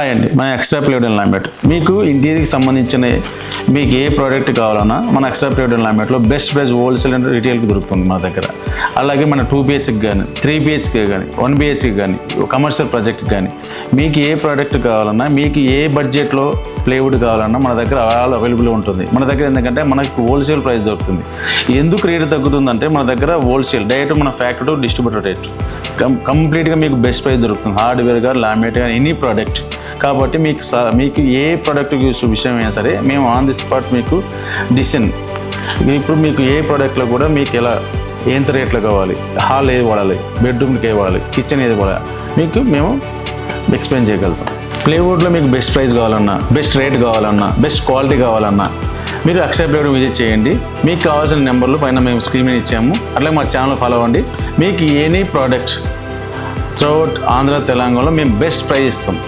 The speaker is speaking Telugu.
హాయ్ అండి, మన ఎక్స్ట్రా ప్లేవుడ్ అండ్ లామినేట్ మీకు ఇంటీరియర్కి సంబంధించిన మీకు ఏ ప్రోడక్ట్ కావాలన్నా మన ఎక్స్ట్రా ప్లేవుడ్ అండ్ లామినేట్లో బెస్ట్ ప్రైస్ హోల్సేల్ అండ్ రీటైల్కి దొరుకుతుంది మన దగ్గర. అలాగే మన 2 BHK కానీ 3 BHK కానీ 1 BHK కానీ కమర్షియల్ ప్రాజెక్ట్ కానీ మీకు ఏ ప్రోడక్ట్ కావాలన్నా మీకు ఏ బడ్జెట్లో ప్లేవుడ్ కావాలన్నా మన దగ్గర ఆల్ అవైలబుల్ ఉంటుంది. మన దగ్గర ఎందుకంటే మనకు హోల్సేల్ ప్రైస్ దొరుకుతుంది. ఎందుకు రేటు తగ్గుతుందంటే మన దగ్గర హోల్సేల్ డైరెక్ట్ మన ఫ్యాక్టరీ టు డిస్ట్రిబ్యూటర్ రేట్ కంప్లీట్గా మీకు బెస్ట్ ప్రైస్ దొరుకుతుంది. హార్డ్వేర్ కానీ లామినేట్ కానీ ఎనీ ప్రోడక్ట్. కాబట్టి మీకు ఏ ప్రోడక్ట్ విషయం అయినా సరే మేము ఆన్ ది స్పాట్ మీకు డిసిషన్ ఇప్పుడు మీకు ఏ ప్రోడక్ట్లో కూడా మీకు ఎలా ఎంత రేట్లో కావాలి, హాల్ ఏది వాడాలి, బెడ్రూమ్కి ఏది వాడాలి, కిచెన్ ఏది వాడాలి మీకు మేము ఎక్స్ప్లెయిన్ చేయగలుగుతాం. ప్లేవుడ్లో మీకు బెస్ట్ ప్రైస్ కావాలన్నా, బెస్ట్ రేట్ కావాలన్నా, బెస్ట్ క్వాలిటీ కావాలన్నా మీరు అక్షయ ప్లేవుడ్ విజిట్ చేయండి. మీకు కావాల్సిన నెంబర్లు పైన మేము స్క్రీన్ మీద ఇచ్చాము. అట్లాగే మా ఛానల్ ఫాలో అవ్వండి. మీకు ఎనీ ప్రోడక్ట్ త్రూఅవుట్ ఆంధ్ర తెలంగాణలో మేము బెస్ట్ ప్రైస్ ఇస్తాం.